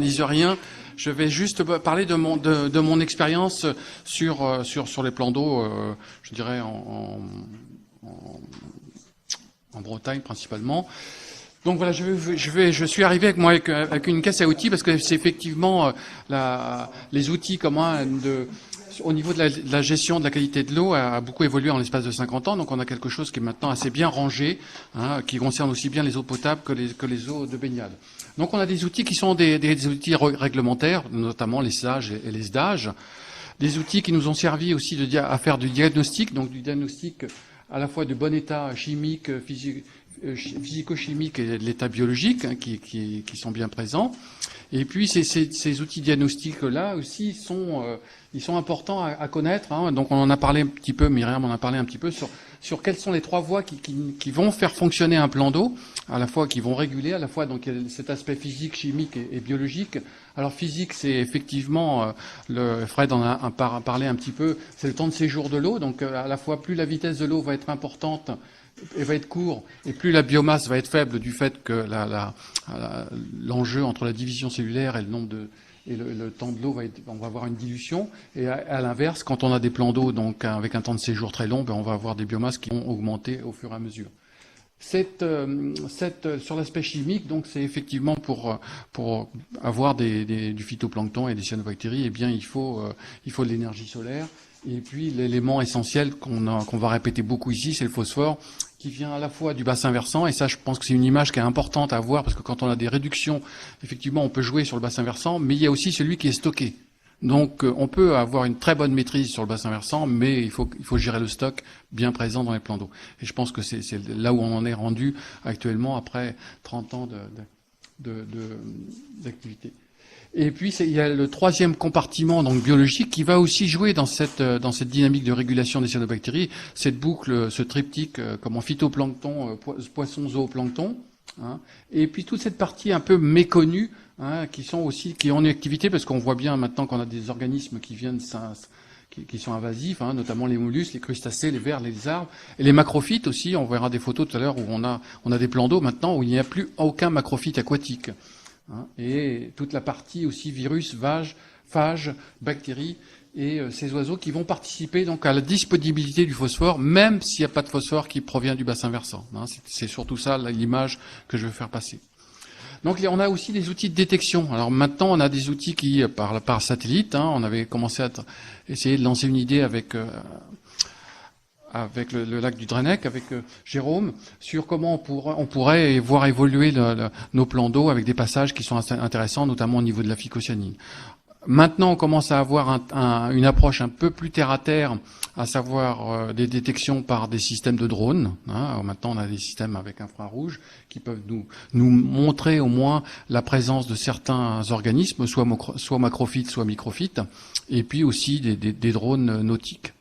Ne dise rien, je vais juste parler de mon expérience sur les plans d'eau, je dirais en Bretagne principalement. Donc voilà, je suis arrivé avec une caisse à outils parce que c'est effectivement les outils communs au niveau de la gestion de la qualité de l'eau a beaucoup évolué en l'espace de 50 ans. Donc on a quelque chose qui est maintenant assez bien rangé, qui concerne aussi bien les eaux potables que les eaux de baignade. Donc on a des outils qui sont des outils réglementaires, notamment les SAGE et les SDAGE, des outils qui nous ont servi aussi à faire du diagnostic, donc du diagnostic à la fois du bon état chimique, physico-chimique et de l'état biologique, qui sont bien présents. Et puis ces outils diagnostiques-là aussi ils sont importants à connaître. Donc on en a parlé un petit peu, Myriam en a parlé un petit peu, sur quelles sont les trois voies qui vont faire fonctionner un plan d'eau, à la fois qui vont réguler, à la fois donc il y a cet aspect physique, chimique et biologique. Alors physique, c'est effectivement, Fred en a parlé un petit peu, c'est le temps de séjour de l'eau. Donc à la fois plus la vitesse de l'eau va être importante, et va être court, et plus la biomasse va être faible du fait que l'enjeu entre la division cellulaire et le temps de l'eau on va avoir une dilution. Et à l'inverse, quand on a des plans d'eau donc avec un temps de séjour très long, on va avoir des biomasses qui vont augmenter au fur et à mesure. Sur l'aspect chimique, donc c'est effectivement pour avoir du phytoplancton et des cyanobactéries, eh bien il faut de l'énergie solaire. Et puis l'élément essentiel qu'on va répéter beaucoup ici, c'est le phosphore, qui vient à la fois du bassin versant, et ça je pense que c'est une image qui est importante à voir, parce que quand on a des réductions, effectivement on peut jouer sur le bassin versant, mais il y a aussi celui qui est stocké. Donc on peut avoir une très bonne maîtrise sur le bassin versant, mais il faut gérer le stock bien présent dans les plans d'eau. Et je pense que c'est là où on en est rendu actuellement après 30 ans d'activité. Et puis il y a le troisième compartiment donc biologique qui va aussi jouer dans cette dynamique de régulation des cyanobactéries, cette boucle, ce triptyque comme en phytoplancton, poissons, zooplancton, et puis toute cette partie un peu méconnue qui ont une activité, parce qu'on voit bien maintenant qu'on a des organismes qui sont invasifs, notamment les mollusques, les crustacés, les vers, les arbres, et les macrophytes aussi. On verra des photos tout à l'heure où on a des plans d'eau maintenant où il n'y a plus aucun macrophyte aquatique. Et toute la partie aussi virus, phages, bactéries et ces oiseaux qui vont participer donc à la disponibilité du phosphore, même s'il n'y a pas de phosphore qui provient du bassin versant. C'est surtout ça l'image que je veux faire passer. Donc on a aussi des outils de détection. Alors maintenant on a des outils qui par satellite. On avait commencé à essayer de lancer une idée avec le lac du Drennec, avec Jérôme, sur comment on pourrait voir évoluer nos plans d'eau avec des passages qui sont intéressants, notamment au niveau de la phycocyanine. Maintenant, on commence à avoir une approche un peu plus terre-à-terre, à savoir des détections par des systèmes de drones. Maintenant, on a des systèmes avec infrarouge qui peuvent nous montrer au moins la présence de certains organismes, soit macrophytes, soit microphytes, et puis aussi des drones nautiques.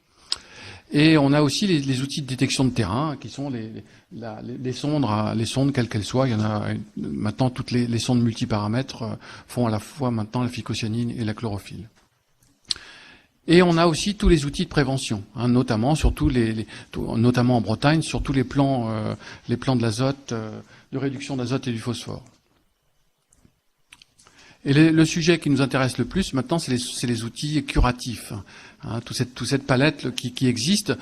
Et on a aussi les outils de détection de terrain, qui sont les sondes, quelles qu'elles soient. Il y en a maintenant, toutes les sondes multiparamètres font à la fois maintenant la phycocyanine et la chlorophylle. Et on a aussi tous les outils de prévention, notamment notamment en Bretagne, sur tous les plans de l'azote, de réduction d'azote et du phosphore. Et le sujet qui nous intéresse le plus maintenant, c'est les outils curatifs, toute cette palette qui existe.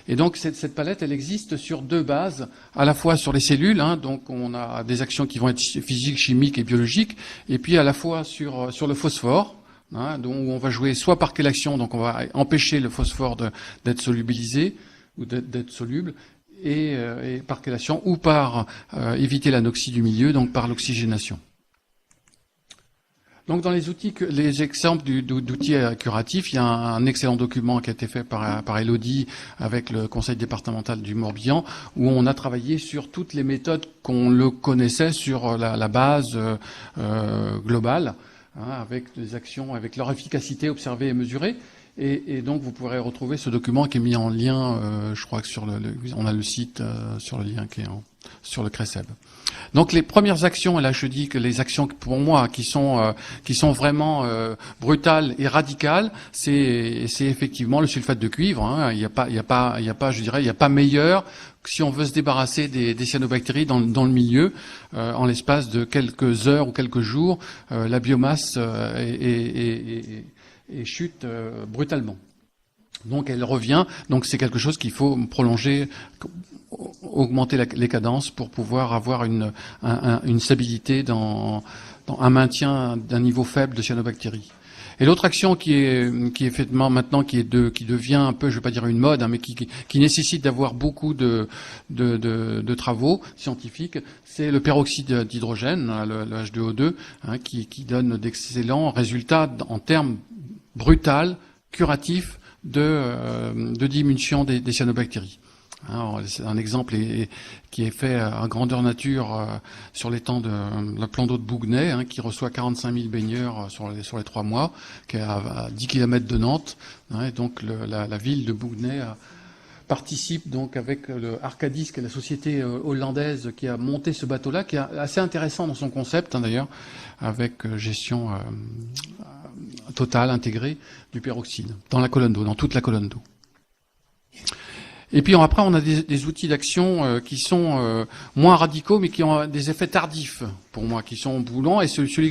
Et donc cette palette, elle existe sur deux bases, à la fois sur les cellules, donc on a des actions qui vont être physiques, chimiques et biologiques, et puis à la fois sur le phosphore, donc où on va jouer soit par quelle action, donc on va empêcher le phosphore d'être solubilisé ou d'être soluble, et par quelle action, ou par éviter l'anoxie du milieu, donc par l'oxygénation. Donc dans les exemples d'outils curatifs, il y a un excellent document qui a été fait par Elodie avec le conseil départemental du Morbihan, où on a travaillé sur toutes les méthodes qu'on le connaissait sur la base globale, avec des actions, avec leur efficacité observée et mesurée. Et donc vous pourrez retrouver ce document qui est mis en lien, je crois que on a le site sur le lien qui est en sur le Creseb. Donc les premières actions, et là je dis que les actions pour moi qui sont vraiment brutales et radicales, c'est effectivement le sulfate de cuivre. Hein. Il y a pas, je dirais, il y a pas meilleur si on veut se débarrasser des cyanobactéries dans le milieu, en l'espace de quelques heures ou quelques jours, la biomasse chute brutalement. Donc elle revient. Donc c'est quelque chose qu'il faut prolonger, augmenter les cadences pour pouvoir avoir une stabilité dans un maintien d'un niveau faible de cyanobactéries. Et l'autre action qui est faite maintenant, qui devient un peu, je vais pas dire une mode, hein, mais qui nécessite d'avoir beaucoup de travaux scientifiques, c'est le peroxyde d'hydrogène, le H2O2, hein, qui donne d'excellents résultats en termes brutal, curatifs de diminution des cyanobactéries. Alors, c'est un exemple qui est fait à grandeur nature sur l'étang de la plan d'eau de Bouguenais, hein, qui reçoit 45 000 baigneurs sur les 3 mois, qui est à 10 km de Nantes. Hein, et donc la ville de Bouguenais participe donc avec le Arcadis, qui est la société hollandaise qui a monté ce bateau-là, qui est assez intéressant dans son concept, hein, d'ailleurs, avec gestion totale, intégrée du peroxyde dans la colonne d'eau, dans toute la colonne d'eau. Et puis après, on a des outils d'action qui sont moins radicaux, mais qui ont des effets tardifs pour moi, qui sont boulants. Et celui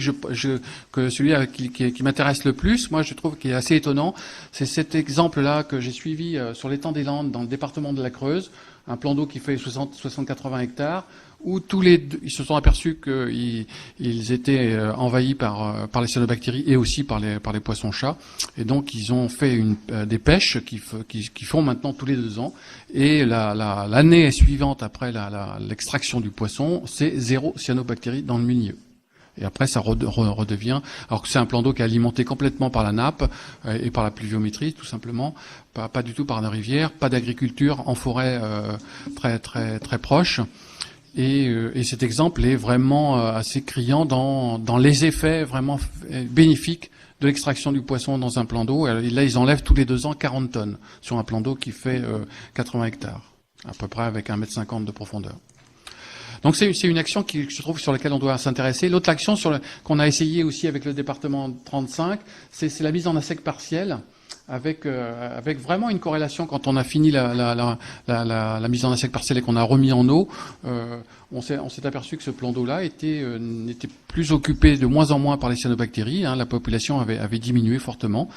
qui m'intéresse le plus, moi, je trouve qu'il est assez étonnant, c'est cet exemple-là que j'ai suivi sur l'étang des Landes, dans le département de la Creuse, un plan d'eau qui fait 60-80 hectares, où ils se sont aperçus qu'ils étaient envahis par les cyanobactéries et aussi par les poissons-chats. Et donc, ils ont fait des pêches qui font maintenant tous les 2 ans. Et l'année suivante, après l'extraction du poisson, c'est 0 cyanobactéries dans le milieu. Et après, ça redevient, alors que c'est un plan d'eau qui est alimenté complètement par la nappe et par la pluviométrie, tout simplement, pas du tout par la rivière, pas d'agriculture en forêt très très très proche. Et cet exemple est vraiment assez criant dans les effets vraiment bénéfiques de l'extraction du poisson dans un plan d'eau. Et là, ils enlèvent tous les 2 ans 40 tonnes sur un plan d'eau qui fait 80 hectares, à peu près avec 1,50 m de profondeur. Donc c'est une action je trouve sur laquelle on doit s'intéresser. L'autre action qu'on a essayé aussi avec le département 35, c'est la mise en assec partielle. Avec vraiment une corrélation quand on a fini la mise en assec partielle et qu'on a remis en eau, on s'est aperçu que ce plan d'eau-là n'était plus occupé de moins en moins par les cyanobactéries. Hein, la population avait diminué fortement.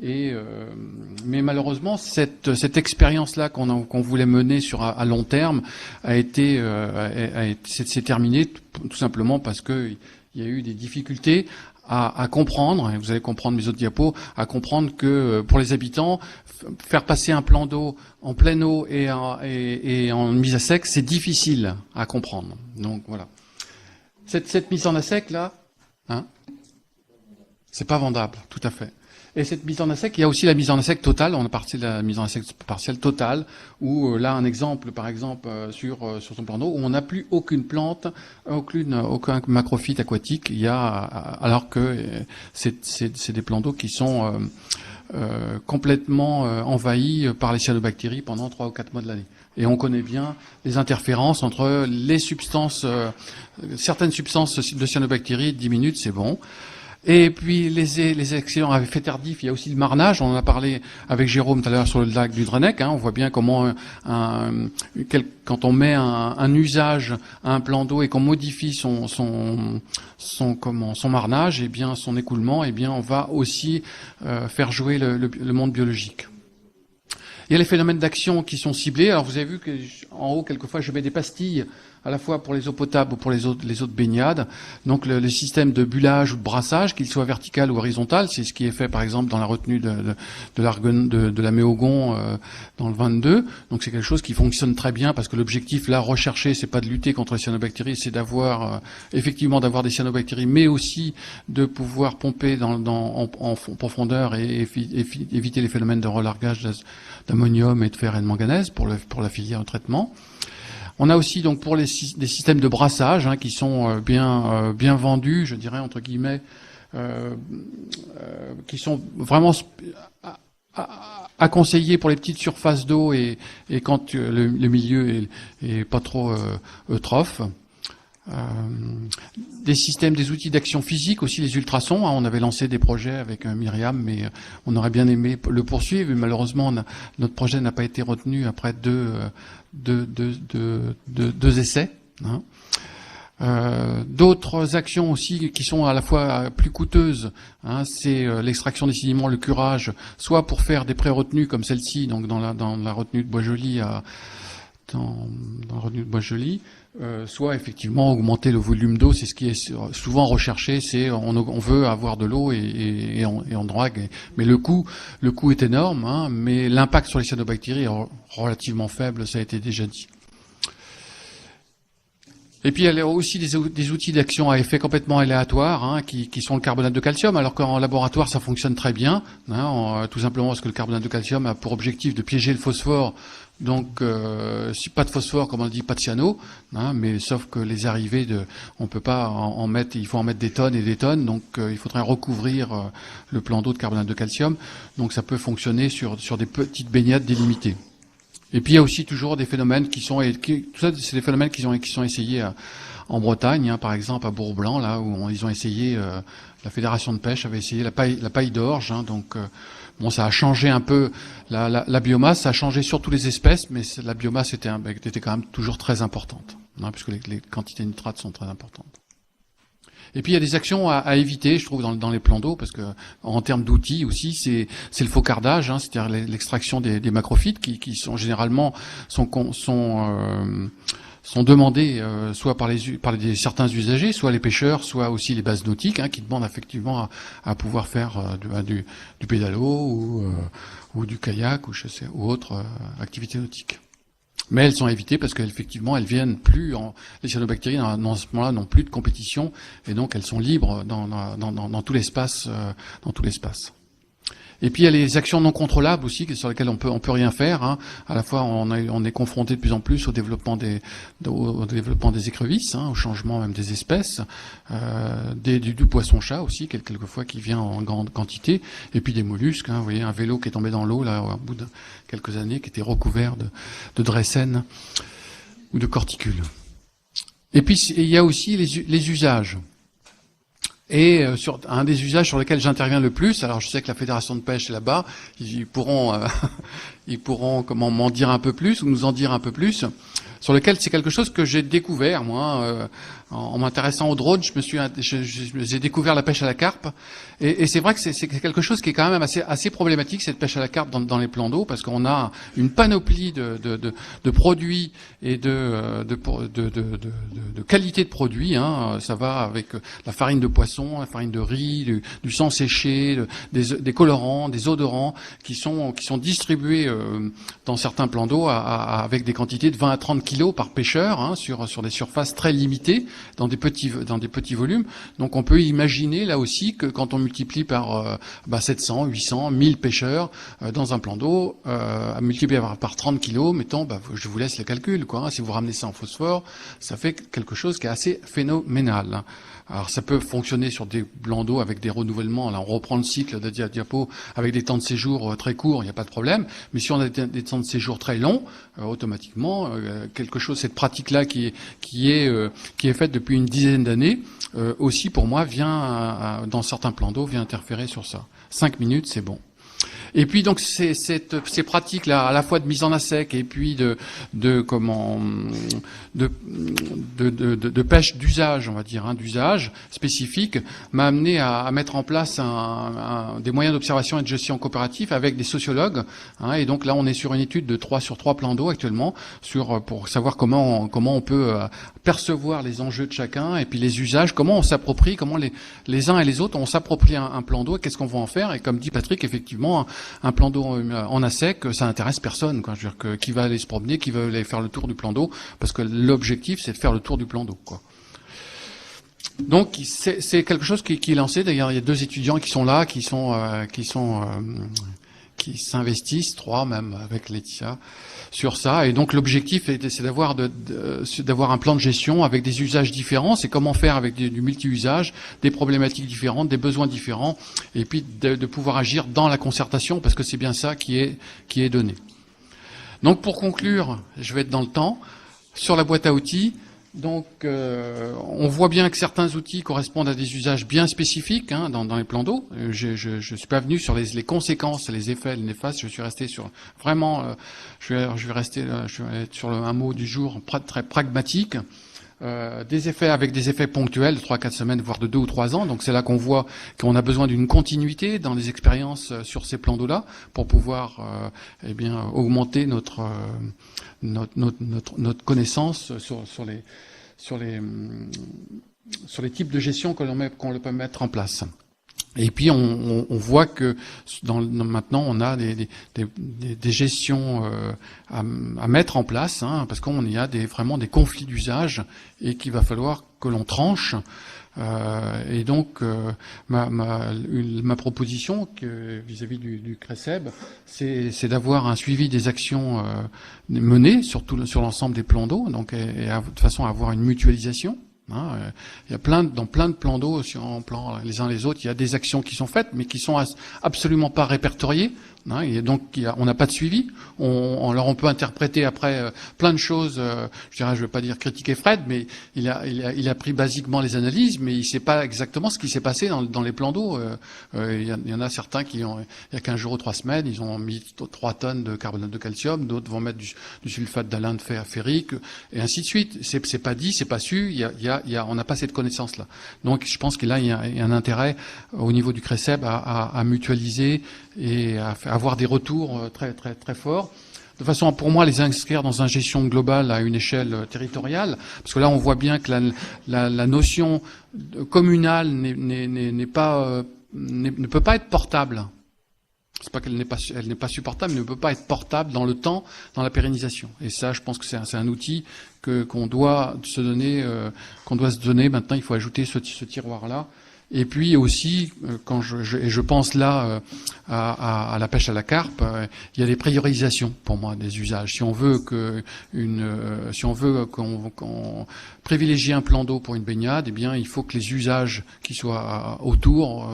Mais malheureusement, cette expérience-là qu'on voulait mener à long terme s'est terminée tout simplement parce que il y a eu des difficultés à comprendre, et vous allez comprendre mes autres diapos, à comprendre que pour les habitants, faire passer un plan d'eau en pleine eau et en mise à sec, c'est difficile à comprendre. Donc voilà. Cette mise en à sec là, hein, c'est pas vendable, tout à fait. Et cette mise en assec, il y a aussi la mise en assec totale. On a parti de la mise en assec partielle totale, où là un exemple, par exemple, sur son plan d'eau, où on n'a plus aucune plante, aucun macrophyte aquatique. Alors que c'est des plans d'eau qui sont complètement envahis par les cyanobactéries pendant 3 ou 4 mois de l'année. Et on connaît bien les interférences entre les substances, certaines substances de cyanobactéries, 10 minutes, c'est bon. Et puis les accidents à effet tardif, il y a aussi le marnage. On en a parlé avec Jérôme tout à l'heure sur le lac du Drenec. Hein, on voit bien comment quand on met un usage à un plan d'eau et qu'on modifie son marnage, et bien son écoulement, et bien on va aussi faire jouer le monde biologique. Il y a les phénomènes d'action qui sont ciblés. Alors vous avez vu que en haut, quelquefois, je mets des pastilles à la fois pour les eaux potables ou pour les autres baignades. Donc le système de bullage ou de brassage, qu'il soit vertical ou horizontal, c'est ce qui est fait par exemple dans la retenue de la Méogon dans le 22. Donc c'est quelque chose qui fonctionne très bien parce que l'objectif là recherché, c'est pas de lutter contre les cyanobactéries, c'est effectivement d'avoir des cyanobactéries, mais aussi de pouvoir pomper en profondeur et éviter les phénomènes de relargage d'ammonium et de fer et de manganèse pour la filière de traitement. On a aussi donc pour des systèmes de brassage hein, qui sont bien vendus, je dirais entre guillemets, qui sont vraiment à conseiller pour les petites surfaces d'eau et quand le milieu est pas trop eutrophe. Des systèmes, des outils d'action physique, aussi les ultrasons. On avait lancé des projets avec Myriam, mais on aurait bien aimé le poursuivre. Mais malheureusement, notre projet n'a pas été retenu après deux essais. Hein. D'autres actions aussi qui sont à la fois plus coûteuses, hein, c'est l'extraction des sédiments, le curage, soit pour faire des pré-retenues comme celle-ci, donc dans la retenue de Bois-Joli dans la retenue de Bois-Joli, soit effectivement augmenter le volume d'eau. C'est ce qui est souvent recherché, c'est on veut avoir de l'eau et on drague. Mais le coût est énorme, hein, mais l'impact sur les cyanobactéries est relativement faible, ça a été déjà dit. Et puis il y a aussi des outils d'action à effet complètement aléatoires, hein, qui sont le carbonate de calcium, alors qu'en laboratoire ça fonctionne très bien, hein, tout simplement parce que le carbonate de calcium a pour objectif de piéger le phosphore. Donc, si pas de phosphore, comme on dit, pas de cyano, hein, mais sauf que les arrivées on peut pas en mettre, il faut en mettre des tonnes et des tonnes, donc il faudrait recouvrir le plan d'eau de carbonate de calcium. Donc, ça peut fonctionner sur des petites baignades délimitées. Et puis il y a aussi toujours des phénomènes tout ça, c'est des phénomènes qui sont essayés en Bretagne, hein, par exemple à Bourg-Blanc, là où ils ont essayé, la fédération de pêche avait essayé la paille d'orge, hein, donc bon, ça a changé un peu la biomasse, ça a changé sur toutes les espèces, mais la biomasse était quand même toujours très importante, hein, puisque les quantités de nitrates sont très importantes. Et puis il y a des actions à éviter, je trouve, dans les plans d'eau, parce que en termes d'outils aussi, c'est le faucardage, hein, c'est-à-dire l'extraction des macrophytes qui sont généralement sont demandés soit par certains usagers, soit les pêcheurs, soit aussi les bases nautiques, hein, qui demandent effectivement à pouvoir faire du pédalo ou du kayak ou autre activité nautique. Mais elles sont évitées parce qu'effectivement, elles viennent plus les cyanobactéries dans ce moment-là n'ont plus de compétition et donc elles sont libres dans tout l'espace, Et puis il y a les actions non contrôlables aussi sur lesquelles on peut rien faire. Hein. À la fois on est confronté de plus en plus au développement des écrevisses, hein, au changement même des espèces, du poisson-chat aussi quelquefois qui vient en grande quantité, et puis des mollusques. Hein, vous voyez un vélo qui est tombé dans l'eau là au bout de quelques années, qui était recouvert de dressènes ou de corticules. Et puis il y a aussi les usages. Et sur un des usages sur lesquels j'interviens le plus, alors je sais que la fédération de pêche est là-bas, ils pourront comment m'en dire un peu plus ou nous en dire un peu plus, sur lequel c'est quelque chose que j'ai découvert moi en m'intéressant au drone. J'ai découvert la pêche à la carpe et c'est vrai que c'est quelque chose qui est quand même assez problématique, cette pêche à la carpe dans les plans d'eau, parce qu'on a une panoplie de produits et de qualité de produits. Hein. Ça va avec la farine de poisson, la farine de riz, du sang séché, des colorants, des odorants qui sont distribués dans certains plans d'eau avec des quantités de 20 à 30 kilos par pêcheur, hein, sur des surfaces très limitées, dans des petits volumes. Donc on peut imaginer là aussi que quand on multiplie par 700, 800, 1000 pêcheurs dans un plan d'eau, à multiplier par 30 kilos, mettons, je vous laisse le calcul, quoi. Hein, si vous ramenez ça en phosphore, ça fait quelque chose qui est assez phénoménal. Hein. Alors ça peut fonctionner sur des plans d'eau avec des renouvellements. Là, on reprend le cycle de diapo avec des temps de séjour très courts, il n'y a pas de problème. Mais si on a des temps de séjour très longs, automatiquement, cette pratique-là qui est faite depuis une dizaine d'années, aussi pour moi vient dans certains plans d'eau vient interférer sur ça. 5 minutes, c'est bon. Et puis donc ces pratiques là, à la fois de mise en assec et puis de pêche d'usage, on va dire, hein, d'usage spécifique, m'a amené à mettre en place des moyens d'observation et de gestion coopératif avec des sociologues. Hein, et donc là, on est sur une étude de 3 sur 3 plans d'eau actuellement pour savoir comment on peut percevoir les enjeux de chacun et puis les usages, comment on s'approprie, comment les uns et les autres on s'approprie un plan d'eau, qu'est-ce qu'on va en faire. Et comme dit Patrick, effectivement, un plan d'eau en assec, ça intéresse personne, quoi. Je veux dire qui va aller se promener, qui va aller faire le tour du plan d'eau, parce que l'objectif c'est de faire le tour du plan d'eau, quoi. Donc c'est quelque chose qui est lancé. D'ailleurs, il y a 2 étudiants qui sont là, qui qui s'investissent, 3 même avec Laetitia, sur ça. Et donc l'objectif c'est d'avoir un plan de gestion avec des usages différents. C'est comment faire avec du multi-usage, des problématiques différentes, des besoins différents, et puis de pouvoir agir dans la concertation, parce que c'est bien ça qui est donné. Donc pour conclure, je vais être dans le temps, sur la boîte à outils. Donc, on voit bien que certains outils correspondent à des usages bien spécifiques dans les plans d'eau. Je suis pas venu sur les conséquences, les effets, les néfastes. Je suis resté sur vraiment. Je vais rester sur un mot du jour très pragmatique. Des effets avec des effets ponctuels de 3-4 semaines, voire de 2 ou 3 ans. Donc c'est là qu'on voit qu'on a besoin d'une continuité dans les expériences sur ces plans d'eau-là pour pouvoir augmenter notre connaissance sur les types de gestion qu'on peut mettre en place. Et puis on voit que maintenant on a des gestions à mettre en place, parce qu'on y a vraiment des conflits d'usage et qu'il va falloir que l'on tranche. Et donc ma proposition vis-à-vis du CRECEB, c'est d'avoir un suivi des actions menées sur l'ensemble des plans d'eau, donc de façon à avoir une mutualisation. Il y a dans plein de plans d'eau, en plan les uns les autres, il y a des actions qui sont faites, mais qui sont absolument pas répertoriées. Et donc on n'a pas de suivi. On peut interpréter après plein de choses. Je vais pas dire critiquer Fred, mais il a pris basiquement les analyses, mais il sait pas exactement ce qui s'est passé dans les plans d'eau. Il y en a certains il y a 15 jours ou 3 semaines, ils ont mis 3 tonnes de carbonate de calcium, d'autres vont mettre du sulfate d'alun ferrique, et ainsi de suite. C'est pas dit, c'est pas su. On n'a pas cette connaissance-là. Donc je pense qu'il y a un intérêt au niveau du CRECEB à mutualiser et à avoir des retours très très très forts. De façon, pour moi, les inscrire dans une gestion globale à une échelle territoriale, parce que là, on voit bien que la notion communale ne peut pas être portable. C'est pas qu'elle n'est pas supportable, mais ne peut pas être portable dans le temps, dans la pérennisation. Et ça, je pense que c'est un outil qu'on doit se donner. Maintenant, il faut ajouter ce tiroir-là. Et puis aussi, quand je pense là à la pêche à la carpe, il y a des priorisations pour moi des usages. Si on veut qu'on privilégie un plan d'eau pour une baignade, eh bien, il faut que les usages qui soient autour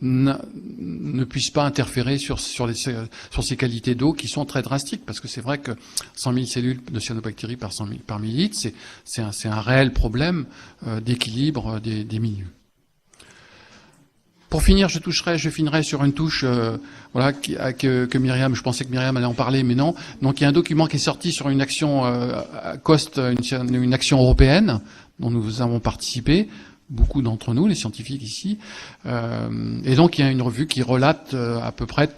ne puissent pas interférer sur ces qualités d'eau qui sont très drastiques, parce que c'est vrai que 100 000 cellules de cyanobactéries par millilitre, c'est un réel problème d'équilibre des milieux. Pour finir, je finirai sur une touche que Myriam, je pensais que Myriam allait en parler, mais non. Donc il y a un document qui est sorti sur une action COST, une action européenne dont nous avons participé, beaucoup d'entre nous, les scientifiques ici. Et donc il y a une revue qui relate à peu près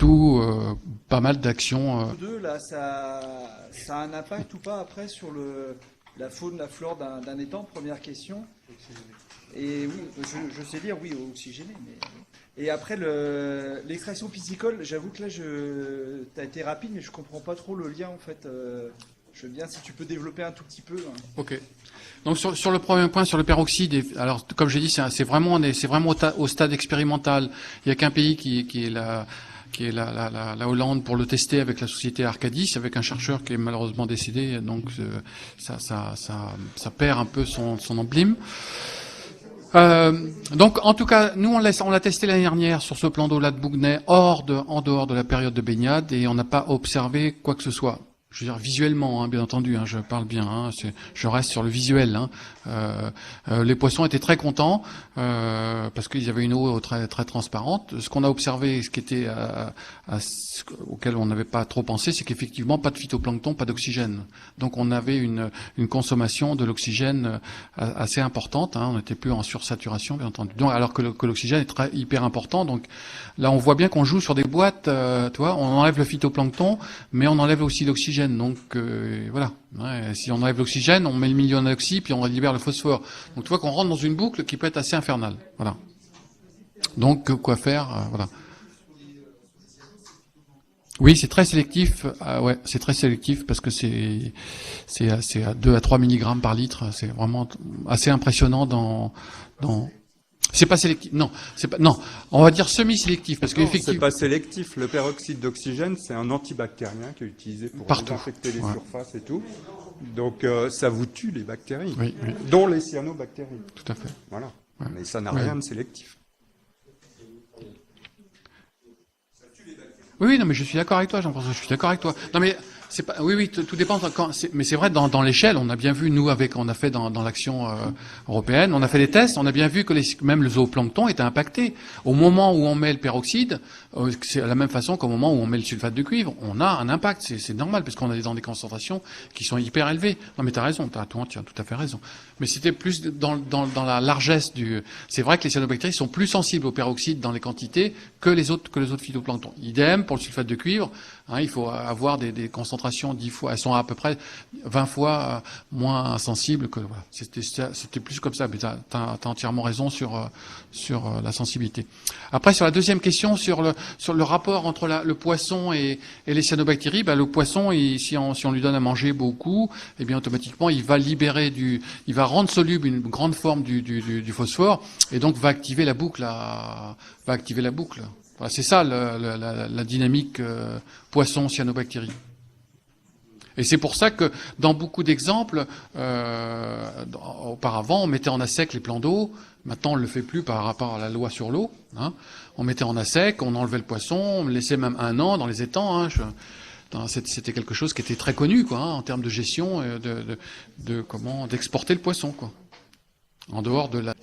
pas mal d'actions. Là, ça a un impact ou pas après sur la faune, la flore d'un étang? Première question. Et oui, je sais dire oui, oxygéné. Et après, l'extraction piscicole, j'avoue que là, tu as été rapide, mais je comprends pas trop le lien, en fait. Je veux bien, si tu peux développer un tout petit peu. Ok. Donc, sur le premier point, sur le peroxyde, alors, comme j'ai dit, c'est vraiment au stade expérimental. Il n'y a qu'un pays qui est la Hollande pour le tester avec la société Arcadis, avec un chercheur qui est malheureusement décédé. Donc, ça perd un peu son emblème. Donc, en tout cas, nous, on l'a testé l'année dernière sur ce plan d'eau-là de Bougnay, en dehors de la période de baignade, et on n'a pas observé quoi que ce soit. Je veux dire visuellement, bien entendu, je parle bien, je reste sur le visuel. Les poissons étaient très contents parce qu'ils avaient une eau très très transparente. Ce qu'on a observé, ce qui était auquel on n'avait pas trop pensé, c'est qu'effectivement pas de phytoplancton, pas d'oxygène. Donc on avait une consommation de l'oxygène assez importante. On n'était plus en sursaturation, bien entendu. Donc alors que l'oxygène est hyper important. Donc là, on voit bien qu'on joue sur des boîtes. Tu vois, on enlève le phytoplancton, mais on enlève aussi l'oxygène. Donc voilà. Si on enlève l'oxygène, on met le milieu en oxy, puis on libère le phosphore. Donc tu vois qu'on rentre dans une boucle qui peut être assez infernale. Voilà. Donc quoi faire voilà. Oui, c'est très sélectif. C'est très sélectif parce que c'est à 2 à 3 mg par litre. C'est vraiment assez impressionnant C'est pas sélectif. Non, c'est pas. Non, on va dire semi-sélectif parce Non, qu'effectivement. c'est pas sélectif. Le peroxyde d'oxygène, c'est un antibactérien qui est utilisé pour Partout. désinfecter les Ouais. surfaces et tout. Donc ça vous tue les bactéries, Oui, oui, dont les cyanobactéries. tout à fait. Voilà. Ouais. Mais ça n'a Ouais. rien de sélectif. Oui, oui, non, mais je suis d'accord avec toi, Jean-François, je suis d'accord avec toi. Non, mais c'est pas. Oui, oui, tout dépend. Mais c'est vrai, dans l'échelle, on a bien vu, nous, on a fait dans l'action européenne, on a fait des tests, on a bien vu que même le zooplancton était impacté. Au moment où on met le peroxyde, c'est à la même façon qu'au moment où on met le sulfate de cuivre, on a un impact. C'est normal, parce qu'on est dans des concentrations qui sont hyper élevées. Non, mais t'as raison, tu as tout à fait raison. Mais c'était plus dans la largesse du. C'est vrai que les cyanobactéries sont plus sensibles au peroxyde dans les quantités que les autres phytoplanctons. Idem pour le sulfate de cuivre. Hein, il faut avoir des concentrations 10 fois. Elles sont à peu près 20 fois moins sensibles que. Voilà. C'était plus comme ça. Mais t'as entièrement raison sur la sensibilité. Après, sur la deuxième question, sur le rapport entre le poisson et les cyanobactéries, le poisson, si on lui donne à manger beaucoup, eh bien automatiquement il va libérer il va rendre soluble une grande forme du phosphore et donc va activer la boucle. Voilà, c'est ça la dynamique poisson cyanobactérie. Et c'est pour ça que dans beaucoup d'exemples, auparavant on mettait en assec les plans d'eau. Maintenant on ne le fait plus par rapport à la loi sur l'eau. Hein. On mettait en assec, on enlevait le poisson, on le laissait même 1 an dans les étangs. Hein. C'était quelque chose qui était très connu, quoi, hein, en termes de gestion, d'exporter le poisson, quoi. En dehors de la.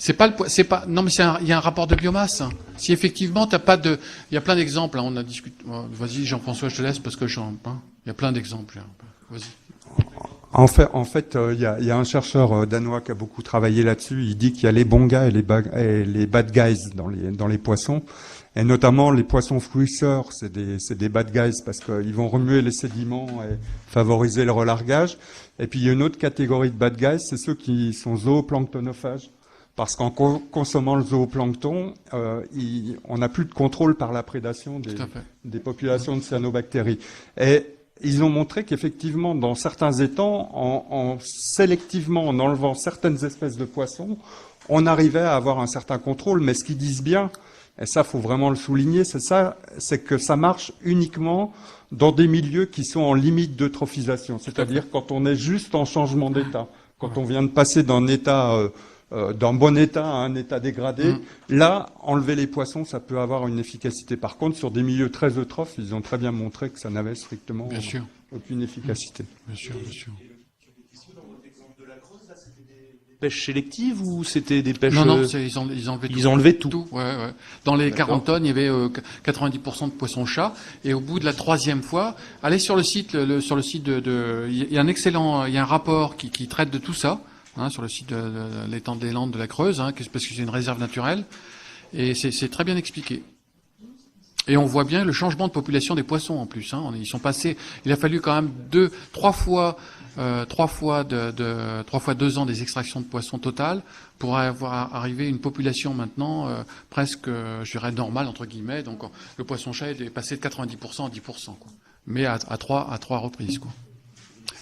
Non, mais il y a un rapport de biomasse. Hein. Si effectivement t'as pas de, il y a plein d'exemples. Hein, on a discuté. Vas-y, Jean-François, je te laisse parce que il y a plein d'exemples. Hein. Vas-y. En fait, il y a un chercheur danois qui a beaucoup travaillé là-dessus. Il dit qu'il y a les bons gars et les bad guys dans les poissons. Et notamment les poissons fruisseurs, c'est des bad guys parce qu'ils vont remuer les sédiments et favoriser le relargage. Et puis il y a une autre catégorie de bad guys, c'est ceux qui sont zooplanctonophages. Parce qu'en consommant le zooplancton, on n'a plus de contrôle par la prédation des populations de cyanobactéries. Et ils ont montré qu'effectivement, dans certains étangs, sélectivement en enlevant certaines espèces de poissons, on arrivait à avoir un certain contrôle. Mais ce qu'ils disent bien, et ça, faut vraiment le souligner, c'est que ça marche uniquement dans des milieux qui sont en limite d'eutrophisation. C'est-à-dire quand on est juste en changement d'état. Quand on vient de passer d'un bon état à un état dégradé, là, enlever les poissons, ça peut avoir une efficacité. Par contre, sur des milieux très eutrophes, ils ont très bien montré que ça n'avait strictement aucune efficacité. Bien sûr, bien sûr. Pêche sélective ou c'était des pêches... Non, ils enlevaient tout. Ils enlevaient tout. Ouais. Dans les 40 tonnes, il y avait 90% de poissons-chats. Et au bout de la 3e fois, allez sur le site, il y a il y a un rapport qui traite de tout ça, hein, sur le site de l'étang des Landes de la Creuse, hein, parce que c'est une réserve naturelle. Et c'est très bien expliqué. Et on voit bien le changement de population des poissons en plus. Hein. Ils sont passés. Il a fallu quand même 3 fois 2 ans des extractions de poissons totales pour arriver à une population maintenant presque, je dirais, normale entre guillemets. Donc le poisson-chat est passé de 90% à 10%, quoi. Mais à trois reprises, quoi.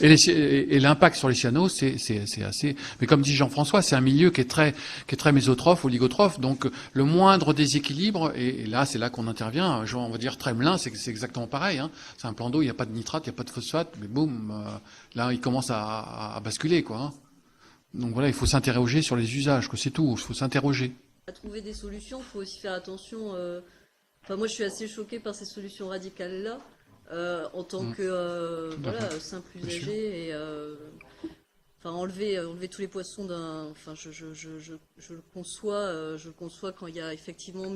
Et l'impact sur les cyanos, c'est assez. Mais comme dit Jean-François, c'est un milieu qui est très mésotrophe, oligotrophe. Donc le moindre déséquilibre, et là c'est là qu'on intervient. On va dire Tremelin, c'est exactement pareil. Hein. C'est un plan d'eau, il n'y a pas de nitrate, il n'y a pas de phosphate, mais boum, là il commence à basculer, quoi. Hein. Donc voilà, il faut s'interroger sur les usages, quoi. C'est tout. Il faut s'interroger. À trouver des solutions, il faut aussi faire attention. Enfin, moi, je suis assez choquée par ces solutions radicales-là. En tant que simple usager et enlever tous les poissons je le conçois quand il y a effectivement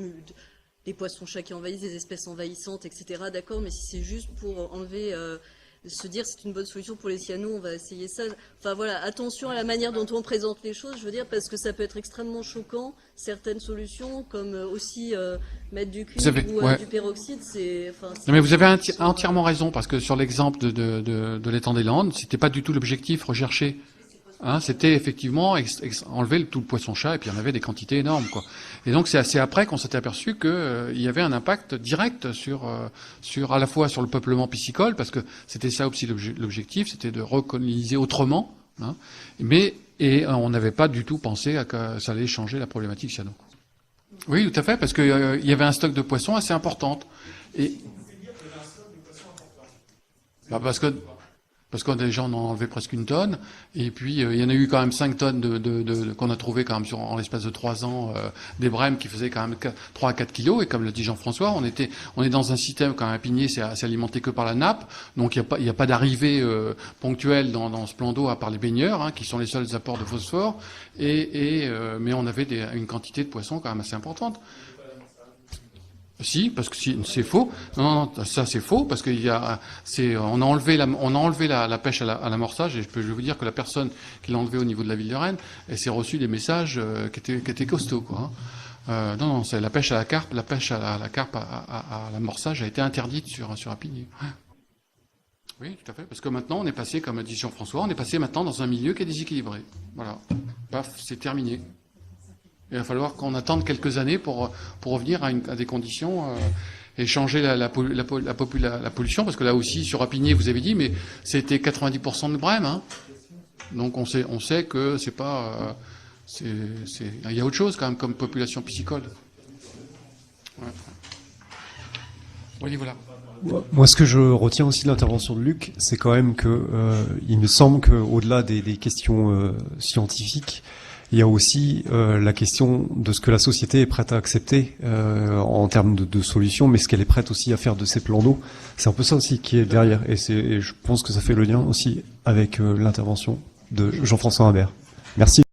des poissons-chats qui envahissent, des espèces envahissantes, etc. D'accord, mais si c'est juste pour enlever se dire c'est une bonne solution pour les cyanos, on va essayer ça. Enfin voilà, attention à la manière dont on présente les choses, je veux dire, parce que ça peut être extrêmement choquant, certaines solutions, comme aussi mettre du cuivre ou du peroxyde, Non mais vous avez entièrement raison, parce que sur l'exemple de l'étang des Landes, c'était pas du tout l'objectif recherché. Hein, c'était effectivement enlever tout le poisson-chat, et puis il y en avait des quantités énormes, quoi. Et donc c'est assez après qu'on s'était aperçu que il y avait un impact direct sur à la fois sur le peuplement piscicole, parce que c'était ça aussi l'objectif, c'était de recoloniser autrement, hein, et on n'avait pas du tout pensé à que ça allait changer la problématique cyano. Oui, tout à fait, parce que il y avait un stock de poissons assez important. Et bah parce que déjà on en a enlevé presque 1 tonne, et puis il y en a eu quand même 5 tonnes qu'on a trouvé quand même en l'espace de 3 ans, des brèmes qui faisaient quand même 3 à 4 kilos, et comme le dit Jean-François, on est dans un système quand même à Pigné, c'est alimenté que par la nappe, donc il y a pas d'arrivée ponctuelle dans ce plan d'eau à part les baigneurs, hein, qui sont les seuls apports de phosphore, mais on avait une quantité de poissons quand même assez importante. Si, parce que c'est faux. Non, ça c'est faux parce on a enlevé la pêche à l'amorçage, et je peux vous dire que la personne qui l'a enlevé au niveau de la ville de Rennes, elle s'est reçue des messages qui étaient costauds, quoi. Non, c'est la pêche à la carpe. La pêche à la carpe à l'amorçage a été interdite sur Apigné. Oui, tout à fait. Parce que maintenant, on est passé, comme a dit Jean-François, on est passé maintenant dans un milieu qui est déséquilibré. Voilà. Paf, c'est terminé. Il va falloir qu'on attende quelques années pour revenir à des conditions et changer la pollution, parce que là aussi, sur Apigné, vous avez dit, mais c'était 90% de brème, hein. Donc on sait que c'est pas... il y a autre chose quand même comme population piscicole. Ouais. Oui, voilà. Moi, ce que je retiens aussi de l'intervention de Luc, c'est quand même que il me semble qu'au-delà des questions scientifiques, il y a aussi la question de ce que la société est prête à accepter en termes de solutions, mais ce qu'elle est prête aussi à faire de ces plans d'eau. C'est un peu ça aussi qui est derrière, et je pense que ça fait le lien aussi avec l'intervention de Jean-François Imbert. Merci.